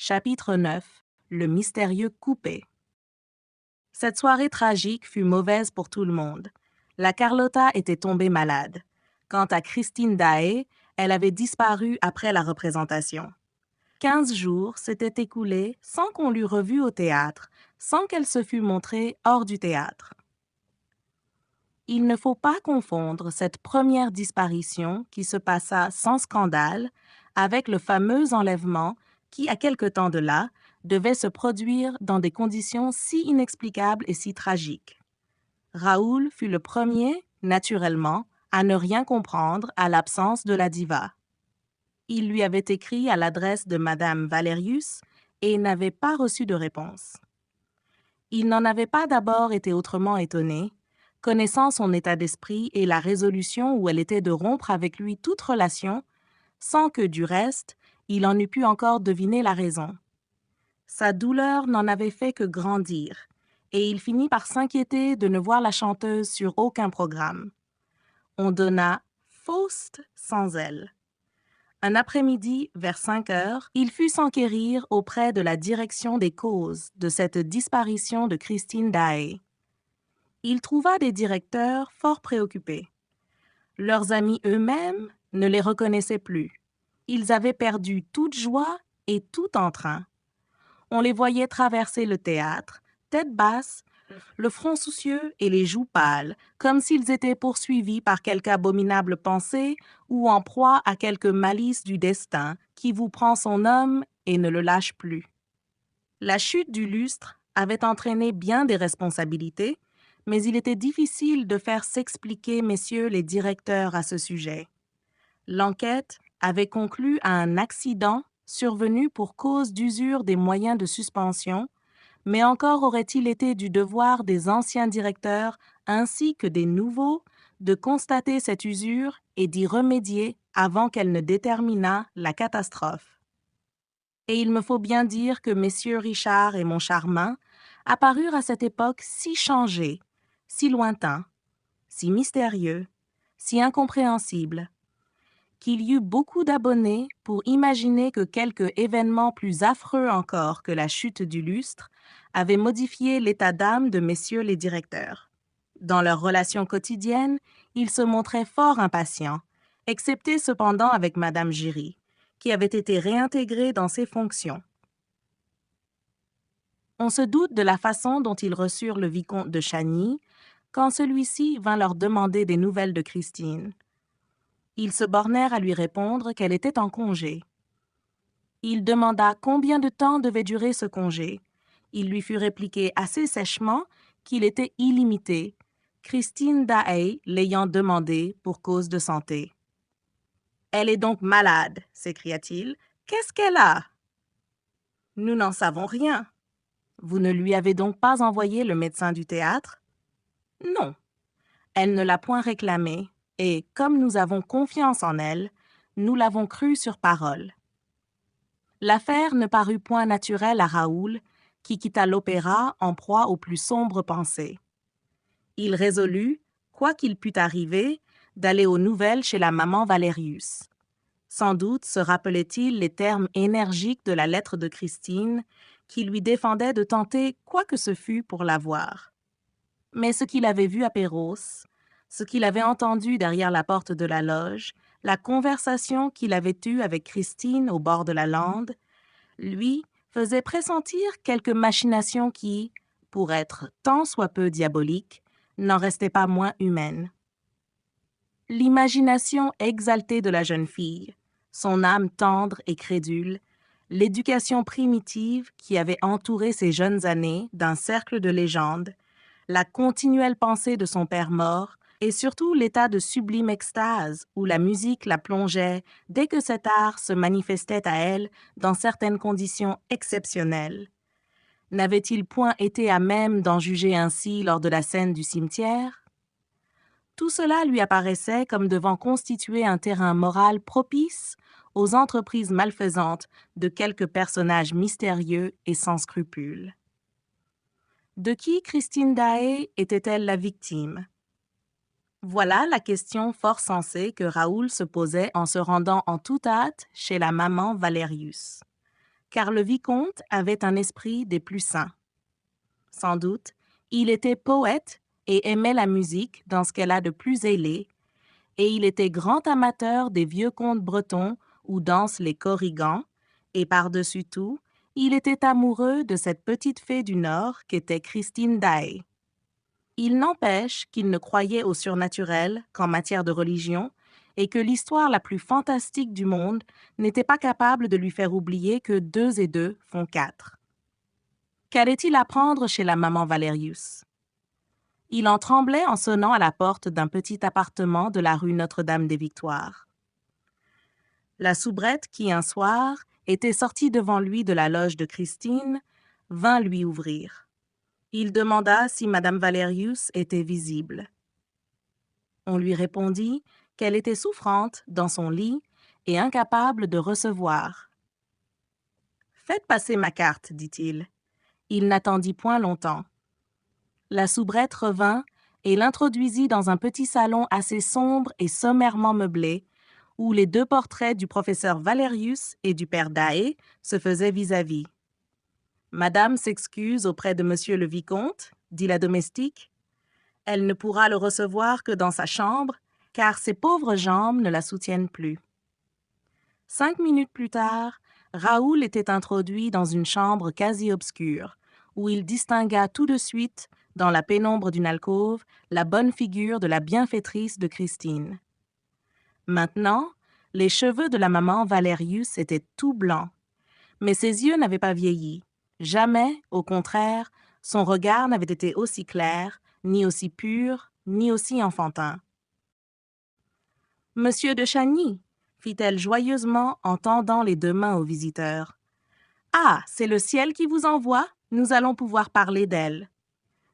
Chapitre 9. Le mystérieux coupé. Cette soirée tragique fut mauvaise pour tout le monde. La Carlotta était tombée malade. Quant à Christine Daae, elle avait disparu après la représentation. 15 jours s'étaient écoulés sans qu'on l'eût revue au théâtre, sans qu'elle se fût montrée hors du théâtre. Il ne faut pas confondre cette première disparition qui se passa sans scandale avec le fameux enlèvement qui, à quelque temps de là, devait se produire dans des conditions si inexplicables et si tragiques. Raoul fut le premier, naturellement, à ne rien comprendre à l'absence de la diva. Il lui avait écrit à l'adresse de Madame Valerius et n'avait pas reçu de réponse. Il n'en avait pas d'abord été autrement étonné, connaissant son état d'esprit et la résolution où elle était de rompre avec lui toute relation, sans que, du reste, il en eût pu encore deviner la raison. Sa douleur n'en avait fait que grandir, et il finit par s'inquiéter de ne voir la chanteuse sur aucun programme. On donna Faust sans elle. Un après-midi, vers 5 heures, il fut s'enquérir auprès de la direction des causes de cette disparition de Christine Daae. Il trouva des directeurs fort préoccupés. Leurs amis eux-mêmes ne les reconnaissaient plus. Ils avaient perdu toute joie et tout entrain. On les voyait traverser le théâtre, tête basse, le front soucieux et les joues pâles, comme s'ils étaient poursuivis par quelque abominable pensée ou en proie à quelque malice du destin qui vous prend son homme et ne le lâche plus. La chute du lustre avait entraîné bien des responsabilités, mais il était difficile de faire s'expliquer messieurs les directeurs à ce sujet. L'enquête avait conclu à un accident survenu pour cause d'usure des moyens de suspension, mais encore aurait-il été du devoir des anciens directeurs ainsi que des nouveaux de constater cette usure et d'y remédier avant qu'elle ne déterminât la catastrophe. Et il me faut bien dire que messieurs Richard et Moncharmin apparurent à cette époque si changés, si lointains, si mystérieux, si incompréhensibles, qu'il y eut beaucoup d'abonnés pour imaginer que quelque événement plus affreux encore que la chute du lustre avait modifié l'état d'âme de messieurs les directeurs. Dans leurs relations quotidiennes, ils se montraient fort impatients, excepté cependant avec Madame Giry, qui avait été réintégrée dans ses fonctions. On se doute de la façon dont ils reçurent le vicomte de Chagny quand celui-ci vint leur demander des nouvelles de Christine. Ils se bornèrent à lui répondre qu'elle était en congé. Il demanda combien de temps devait durer ce congé. Il lui fut répliqué assez sèchement qu'il était illimité, Christine Daae l'ayant demandé pour cause de santé. « Elle est donc malade, s'écria-t-il. Qu'est-ce qu'elle a? » « Nous n'en savons rien. » « Vous ne lui avez donc pas envoyé le médecin du théâtre? » « Non. Elle ne l'a point réclamé, et, comme nous avons confiance en elle, nous l'avons crue sur parole. » L'affaire ne parut point naturelle à Raoul, qui quitta l'opéra en proie aux plus sombres pensées. Il résolut, quoi qu'il pût arriver, d'aller aux nouvelles chez la maman Valerius. Sans doute se rappelait-il les termes énergiques de la lettre de Christine, qui lui défendait de tenter quoi que ce fût pour la voir. Mais ce qu'il avait vu à Pérols, ce qu'il avait entendu derrière la porte de la loge, la conversation qu'il avait eue avec Christine au bord de la lande, lui faisait pressentir quelques machinations qui, pour être tant soit peu diaboliques, n'en restaient pas moins humaines. L'imagination exaltée de la jeune fille, son âme tendre et crédule, l'éducation primitive qui avait entouré ses jeunes années d'un cercle de légendes, la continuelle pensée de son père mort et surtout l'état de sublime extase où la musique la plongeait dès que cet art se manifestait à elle dans certaines conditions exceptionnelles. N'avait-il point été à même d'en juger ainsi lors de la scène du cimetière? Tout cela lui apparaissait comme devant constituer un terrain moral propice aux entreprises malfaisantes de quelques personnages mystérieux et sans scrupules. De qui Christine Daae était-elle la victime? Voilà la question fort sensée que Raoul se posait en se rendant en toute hâte chez la maman Valerius. car le vicomte avait un esprit des plus sains. Sans doute, il était poète et aimait la musique dans ce qu'elle a de plus ailé, et il était grand amateur des vieux contes bretons où dansent les corrigans, et par-dessus tout, il était amoureux de cette petite fée du Nord qu'était Christine Daae. Il n'empêche qu'il ne croyait au surnaturel qu'en matière de religion, et que l'histoire la plus fantastique du monde n'était pas capable de lui faire oublier que 2 et 2 font 4. Qu'allait-il apprendre chez la maman Valerius? Il en tremblait en sonnant à la porte d'un petit appartement de la rue Notre-Dame-des-Victoires. La soubrette qui, un soir, était sortie devant lui de la loge de Christine, vint lui ouvrir. Il demanda si madame Valerius était visible. On lui répondit qu'elle était souffrante dans son lit et incapable de recevoir. « Faites passer ma carte, dit-il. » Il n'attendit point longtemps. La soubrette revint et l'introduisit dans un petit salon assez sombre et sommairement meublé, où les 2 portraits du professeur Valerius et du père Daae se faisaient vis-à-vis. « Madame s'excuse auprès de monsieur le vicomte, » dit la domestique. « Elle ne pourra le recevoir que dans sa chambre, car ses pauvres jambes ne la soutiennent plus. » 5 minutes plus tard, Raoul était introduit dans une chambre quasi obscure, où il distingua tout de suite, dans la pénombre d'une alcôve, la bonne figure de la bienfaitrice de Christine. Maintenant, les cheveux de la maman Valerius étaient tout blancs, mais ses yeux n'avaient pas vieilli. Jamais, au contraire, son regard n'avait été aussi clair, ni aussi pur, ni aussi enfantin. « Monsieur de Chagny !» fit-elle joyeusement en tendant les 2 mains au visiteur. « Ah, c'est le ciel qui vous envoie, nous allons pouvoir parler d'elle. »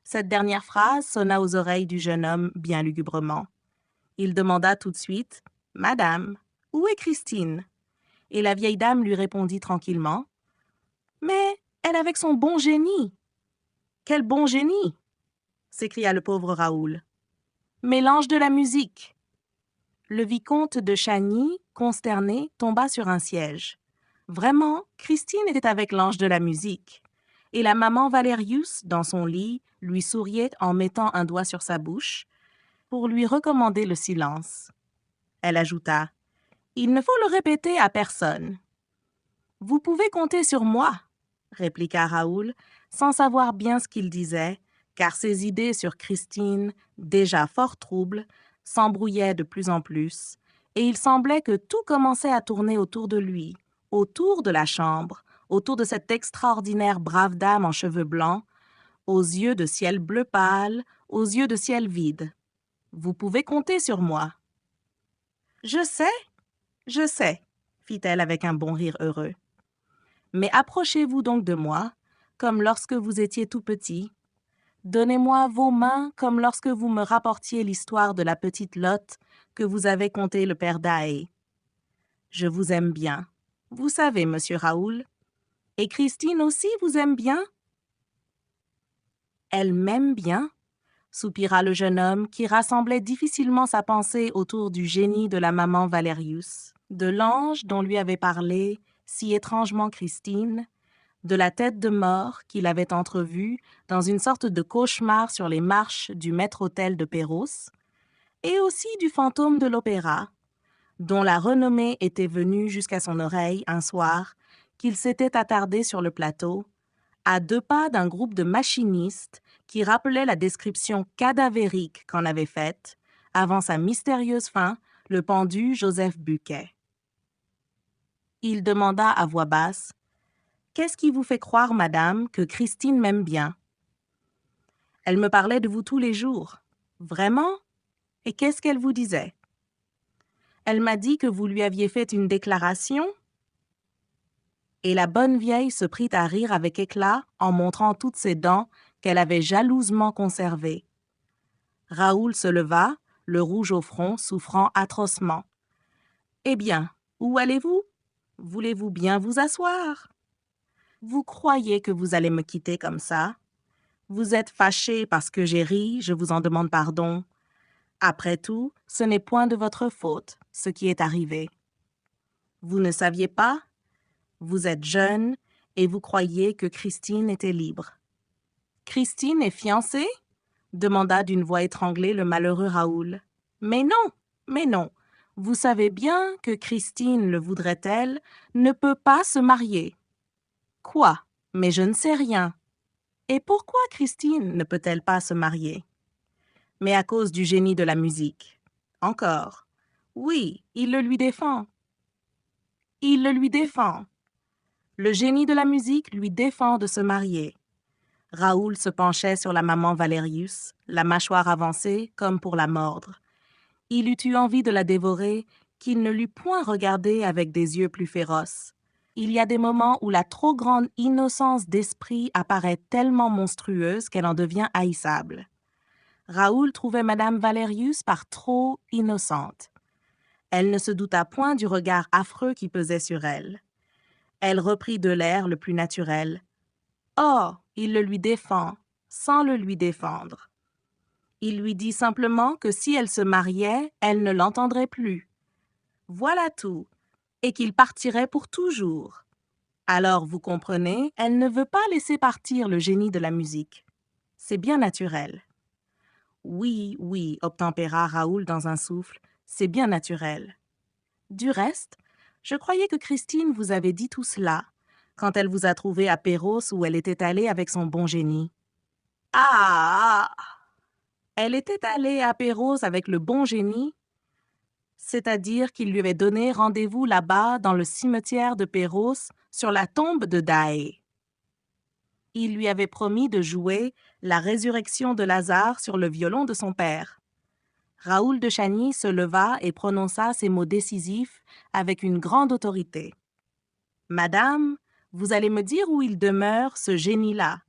Cette dernière phrase sonna aux oreilles du jeune homme bien lugubrement. Il demanda tout de suite « Madame, où est Christine ?» Et la vieille dame lui répondit tranquillement « Mais elle avec son bon génie !»« Quel bon génie !» s'écria le pauvre Raoul. « Mais l'ange de la musique !» Le vicomte de Chagny, consterné, tomba sur un siège. Vraiment, Christine était avec l'ange de la musique. Et la maman Valerius, dans son lit, lui souriait en mettant un doigt sur sa bouche pour lui recommander le silence. Elle ajouta « Il ne faut le répéter à personne. »« Vous pouvez compter sur moi, » répliqua Raoul, sans savoir bien ce qu'il disait, car ses idées sur Christine, déjà fort troubles, s'embrouillaient de plus en plus, et il semblait que tout commençait à tourner autour de lui, autour de la chambre, autour de cette extraordinaire brave dame en cheveux blancs, aux yeux de ciel bleu pâle, aux yeux de ciel vide. Vous pouvez compter sur moi. « Je sais, » fit-elle avec un bon rire heureux. « Mais approchez-vous donc de moi, comme lorsque vous étiez tout petit. Donnez-moi vos mains comme lorsque vous me rapportiez l'histoire de la petite Lotte que vous avait contée le père Daae. Je vous aime bien, vous savez, monsieur Raoul. Et Christine aussi vous aime bien? » « Elle m'aime bien, » soupira le jeune homme qui rassemblait difficilement sa pensée autour du génie de la maman Valerius, de l'ange dont lui avait parlé si étrangement Christine, de la tête de mort qu'il avait entrevue dans une sorte de cauchemar sur les marches du maître-autel de Perros, et aussi du fantôme de l'opéra, dont la renommée était venue jusqu'à son oreille un soir qu'il s'était attardé sur le plateau, à 2 pas d'un groupe de machinistes qui rappelait la description cadavérique qu'en avait faite, avant sa mystérieuse fin, le pendu Joseph Buquet. Il demanda à voix basse « Qu'est-ce qui vous fait croire, madame, que Christine m'aime bien? » « Elle me parlait de vous tous les jours. »« Vraiment? Et qu'est-ce qu'elle vous disait? »« Elle m'a dit que vous lui aviez fait une déclaration. » Et la bonne vieille se prit à rire avec éclat en montrant toutes ses dents qu'elle avait jalousement conservées. Raoul se leva, le rouge au front, souffrant atrocement. « Eh bien, où allez-vous? Voulez-vous bien vous asseoir? Vous croyez que vous allez me quitter comme ça? Vous êtes fâché parce que j'ai ri, je vous en demande pardon. Après tout, ce n'est point de votre faute, ce qui est arrivé. Vous ne saviez pas? Vous êtes jeune, et vous croyiez que Christine était libre. « Christine est fiancée ?» demanda d'une voix étranglée le malheureux Raoul. « Mais non, vous savez bien que Christine, le voudrait-elle, ne peut pas se marier. »« Quoi? Mais je ne sais rien. »« Et pourquoi Christine ne peut-elle pas se marier? »« Mais à cause du génie de la musique. »« Encore. »« Oui, il le lui défend. »« Il le lui défend. » Le génie de la musique lui défend de se marier. Raoul se penchait sur la maman Valérius, la mâchoire avancée comme pour la mordre. Il eut eu envie de la dévorer, qu'il ne l'eût point regardée avec des yeux plus féroces. Il y a des moments où la trop grande innocence d'esprit apparaît tellement monstrueuse qu'elle en devient haïssable. Raoul trouvait Madame Valérius par trop innocente. Elle ne se douta point du regard affreux qui pesait sur elle. Elle reprit de l'air le plus naturel. « Oh, il le lui défend, sans le lui défendre. » Il lui dit simplement que si elle se mariait, elle ne l'entendrait plus. Voilà tout, et qu'il partirait pour toujours. Alors, vous comprenez, elle ne veut pas laisser partir le génie de la musique. C'est bien naturel. Oui, obtempéra Raoul dans un souffle, c'est bien naturel. Du reste, je croyais que Christine vous avait dit tout cela, quand elle vous a trouvé à Perros où elle était allée avec son bon génie. Ah! Elle était allée à Perros avec le bon génie, c'est-à-dire qu'il lui avait donné rendez-vous là-bas dans le cimetière de Perros sur la tombe de Daae. Il lui avait promis de jouer la résurrection de Lazare sur le violon de son père. Raoul de Chagny se leva et prononça ces mots décisifs avec une grande autorité. « Madame, vous allez me dire où il demeure, ce génie-là. »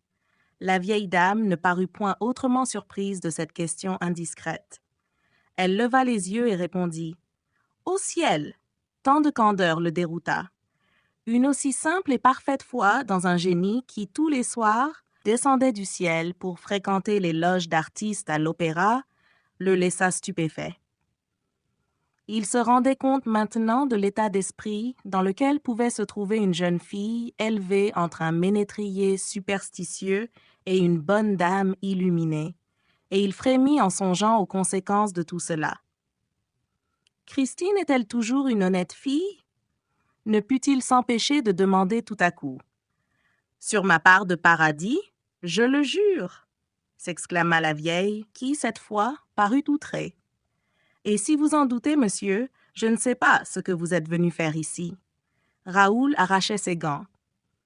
La vieille dame ne parut point autrement surprise de cette question indiscrète. Elle leva les yeux et répondit « Au ciel !» Tant de candeur le dérouta. Une aussi simple et parfaite foi dans un génie qui, tous les soirs, descendait du ciel pour fréquenter les loges d'artistes à l'opéra, le laissa stupéfait. Il se rendait compte maintenant de l'état d'esprit dans lequel pouvait se trouver une jeune fille élevée entre un ménétrier superstitieux et une bonne dame illuminée, et il frémit en songeant aux conséquences de tout cela. Christine est-elle toujours une honnête fille? Ne put-il s'empêcher de demander tout à coup. « Sur ma part de paradis, je le jure !» s'exclama la vieille, qui, cette fois, parut outrée. « Et si vous en doutez, monsieur, je ne sais pas ce que vous êtes venu faire ici. » Raoul arrachait ses gants.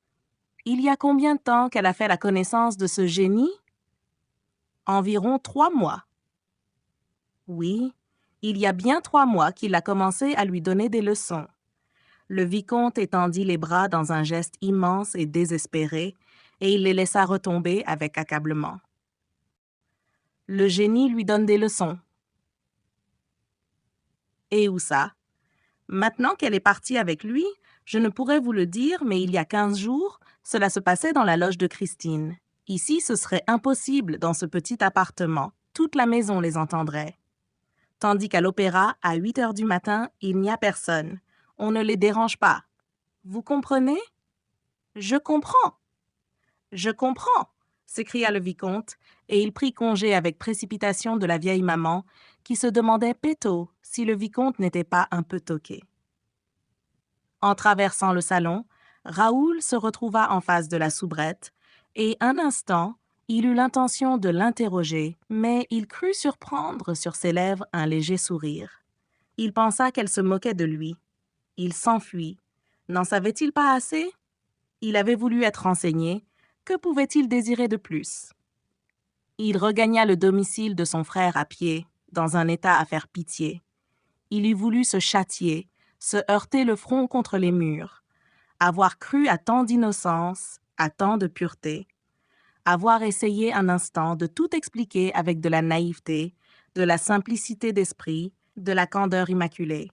« Il y a combien de temps qu'elle a fait la connaissance de ce génie? » « Environ 3 mois. » « Oui, il y a bien 3 mois qu'il a commencé à lui donner des leçons. » Le vicomte étendit les bras dans un geste immense et désespéré, et il les laissa retomber avec accablement. « Le génie lui donne des leçons. » « Et où ça? Maintenant qu'elle est partie avec lui, je ne pourrais vous le dire, mais il y a 15 jours, cela se passait dans la loge de Christine. Ici, ce serait impossible dans ce petit appartement. Toute la maison les entendrait. Tandis qu'à l'opéra, à 8 heures du matin, il n'y a personne. On ne les dérange pas. Vous comprenez? Je comprends. Je comprends, s'écria le vicomte, et il prit congé avec précipitation de la vieille maman, qui se demandait péto si le vicomte n'était pas un peu toqué. En traversant le salon, Raoul se retrouva en face de la soubrette, et un instant, il eut l'intention de l'interroger, mais il crut surprendre sur ses lèvres un léger sourire. Il pensa qu'elle se moquait de lui. Il s'enfuit. N'en savait-il pas assez? Il avait voulu être renseigné. Que pouvait-il désirer de plus? Il regagna le domicile de son frère à pied, dans un état à faire pitié. Il eût voulu se châtier, se heurter le front contre les murs, avoir cru à tant d'innocence, à tant de pureté, avoir essayé un instant de tout expliquer avec de la naïveté, de la simplicité d'esprit, de la candeur immaculée.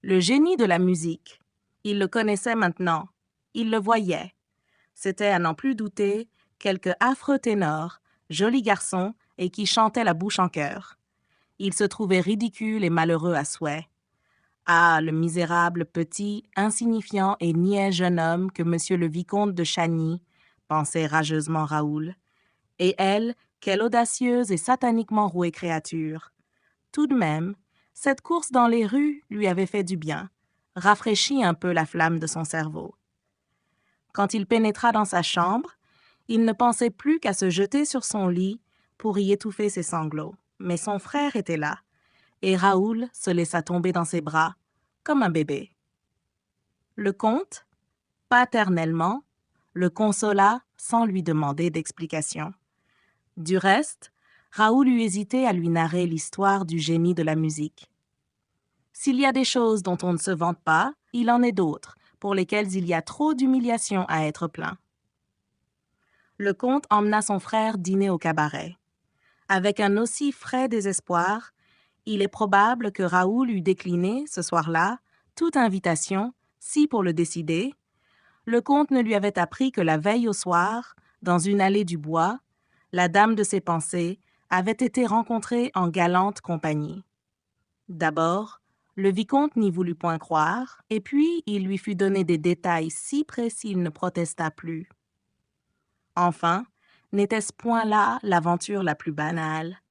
Le génie de la musique, il le connaissait maintenant, il le voyait. C'était, à n'en plus douter, quelque affreux ténor, joli garçon et qui chantait la bouche en cœur. Il se trouvait ridicule et malheureux à souhait. Ah, le misérable, petit, insignifiant et niais jeune homme que monsieur le vicomte de Chagny, pensait rageusement Raoul. Et elle, quelle audacieuse et sataniquement rouée créature. Tout de même, cette course dans les rues lui avait fait du bien, rafraîchi un peu la flamme de son cerveau. Quand il pénétra dans sa chambre, il ne pensait plus qu'à se jeter sur son lit pour y étouffer ses sanglots. Mais son frère était là, et Raoul se laissa tomber dans ses bras, comme un bébé. Le comte, paternellement, le consola sans lui demander d'explication. Du reste, Raoul eut hésité à lui narrer l'histoire du génie de la musique. S'il y a des choses dont on ne se vante pas, il en est d'autres, pour lesquelles il y a trop d'humiliation à être plaint. Le comte emmena son frère dîner au cabaret. Avec un aussi frais désespoir, il est probable que Raoul eût décliné, ce soir-là, toute invitation, si pour le décider, le comte ne lui avait appris que la veille au soir, dans une allée du bois, la dame de ses pensées avait été rencontrée en galante compagnie. D'abord, le vicomte n'y voulut point croire, et puis il lui fut donné des détails si précis qu'il ne protesta plus. Enfin, n'était-ce point là l'aventure la plus banale?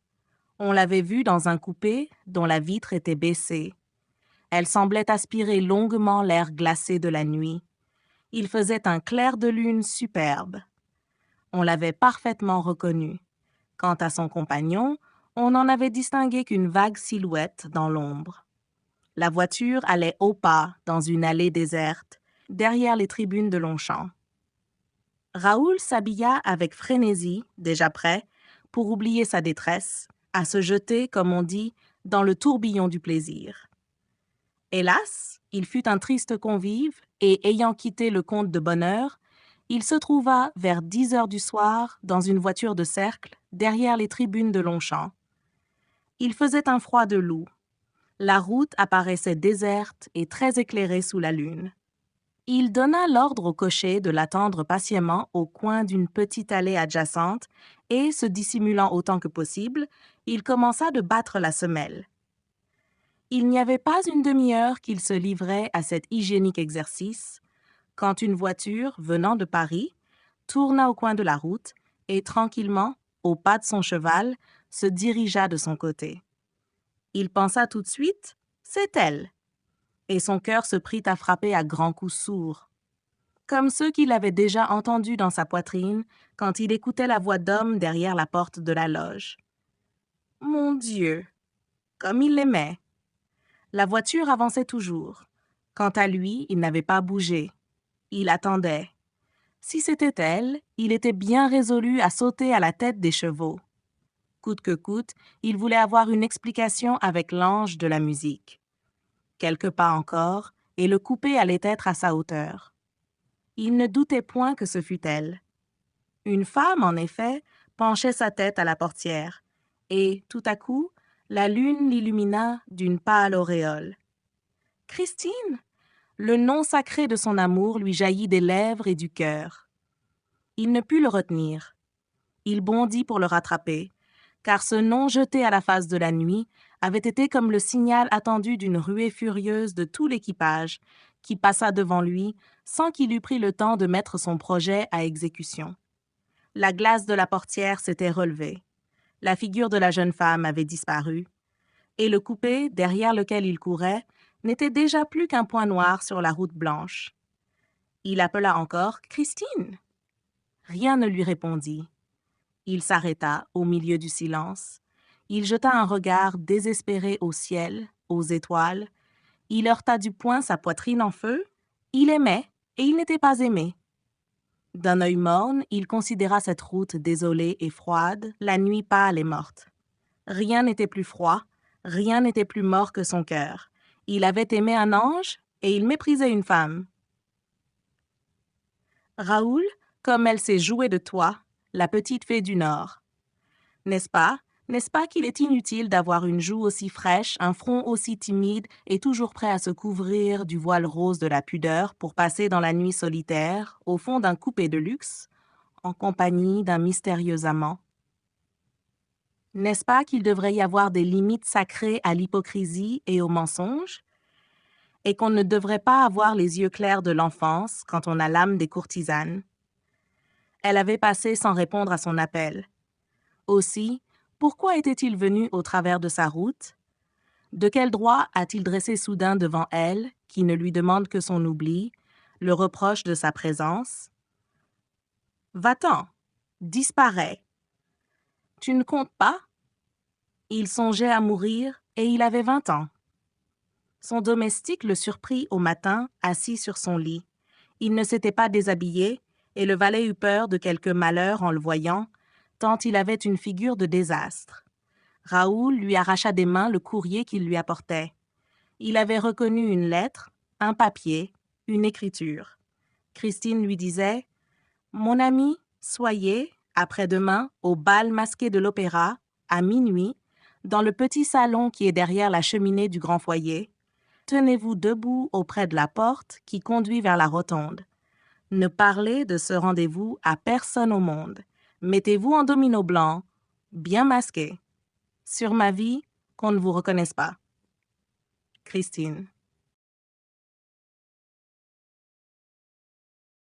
On l'avait vue dans un coupé dont la vitre était baissée. Elle semblait aspirer longuement l'air glacé de la nuit. Il faisait un clair de lune superbe. On l'avait parfaitement reconnu. Quant à son compagnon, on n'en avait distingué qu'une vague silhouette dans l'ombre. La voiture allait au pas dans une allée déserte, derrière les tribunes de Longchamp. Raoul s'habilla avec frénésie, déjà prêt, pour oublier sa détresse, à se jeter, comme on dit, dans le tourbillon du plaisir. Hélas, il fut un triste convive, et ayant quitté le comte de bonne heure, il se trouva vers 10 heures du soir dans une voiture de cercle derrière les tribunes de Longchamp. Il faisait un froid de loup. La route apparaissait déserte et très éclairée sous la lune. Il donna l'ordre au cocher de l'attendre patiemment au coin d'une petite allée adjacente et, se dissimulant autant que possible, il commença de battre la semelle. Il n'y avait pas une demi-heure qu'il se livrait à cet hygiénique exercice, quand une voiture, venant de Paris, tourna au coin de la route et, tranquillement, au pas de son cheval, se dirigea de son côté. Il pensa tout de suite « c'est elle », et son cœur se prit à frapper à grands coups sourds, comme ceux qu'il avait déjà entendus dans sa poitrine quand il écoutait la voix d'homme derrière la porte de la loge. Mon Dieu, comme il l'aimait! La voiture avançait toujours. Quant à lui, il n'avait pas bougé. Il attendait. Si c'était elle, il était bien résolu à sauter à la tête des chevaux. Coûte que coûte, il voulait avoir une explication avec l'ange de la musique. Quelques pas encore, et le coupé allait être à sa hauteur. Il ne doutait point que ce fût elle. Une femme, en effet, penchait sa tête à la portière, et, tout à coup, la lune l'illumina d'une pâle auréole. Christine! Le nom sacré de son amour lui jaillit des lèvres et du cœur. Il ne put le retenir. Il bondit pour le rattraper, car ce nom jeté à la face de la nuit avait été comme le signal attendu d'une ruée furieuse de tout l'équipage, qui passa devant lui sans qu'il eût pris le temps de mettre son projet à exécution. La glace de la portière s'était relevée. La figure de la jeune femme avait disparu, et le coupé, derrière lequel il courait, n'était déjà plus qu'un point noir sur la route blanche. Il appela encore « Christine !» Rien ne lui répondit. Il s'arrêta au milieu du silence. Il jeta un regard désespéré au ciel, aux étoiles. Il heurta du poing sa poitrine en feu. Il aimait, et il n'était pas aimé. D'un œil morne, il considéra cette route désolée et froide, la nuit pâle et morte. Rien n'était plus froid, rien n'était plus mort que son cœur. Il avait aimé un ange et il méprisait une femme. Raoul, comme elle s'est jouée de toi, la petite fée du Nord. N'est-ce pas qu'il est inutile d'avoir une joue aussi fraîche, un front aussi timide et toujours prêt à se couvrir du voile rose de la pudeur pour passer dans la nuit solitaire, au fond d'un coupé de luxe, en compagnie d'un mystérieux amant? N'est-ce pas qu'il devrait y avoir des limites sacrées à l'hypocrisie et au mensonge? et qu'on ne devrait pas avoir les yeux clairs de l'enfance quand on a l'âme des courtisanes. Elle avait passé sans répondre à son appel. Aussi, pourquoi était-il venu au travers de sa route? De quel droit a-t-il dressé soudain devant elle, qui ne lui demande que son oubli, le reproche de sa présence? Va-t'en, disparais. Tu ne comptes pas? Il songeait à mourir et il avait 20 ans. Son domestique le surprit au matin, assis sur son lit. Il ne s'était pas déshabillé et le valet eut peur de quelque malheur en le voyant, tant il avait une figure de désastre. Raoul lui arracha des mains le courrier qu'il lui apportait. Il avait reconnu une lettre, un papier, une écriture. Christine lui disait « Mon ami, soyez, après-demain, au bal masqué de l'opéra, à minuit, dans le petit salon qui est derrière la cheminée du grand foyer. Tenez-vous debout auprès de la porte qui conduit vers la rotonde. Ne parlez de ce rendez-vous à personne au monde. Mettez-vous en domino blanc, bien masqué. Sur ma vie, qu'on ne vous reconnaisse pas. Christine.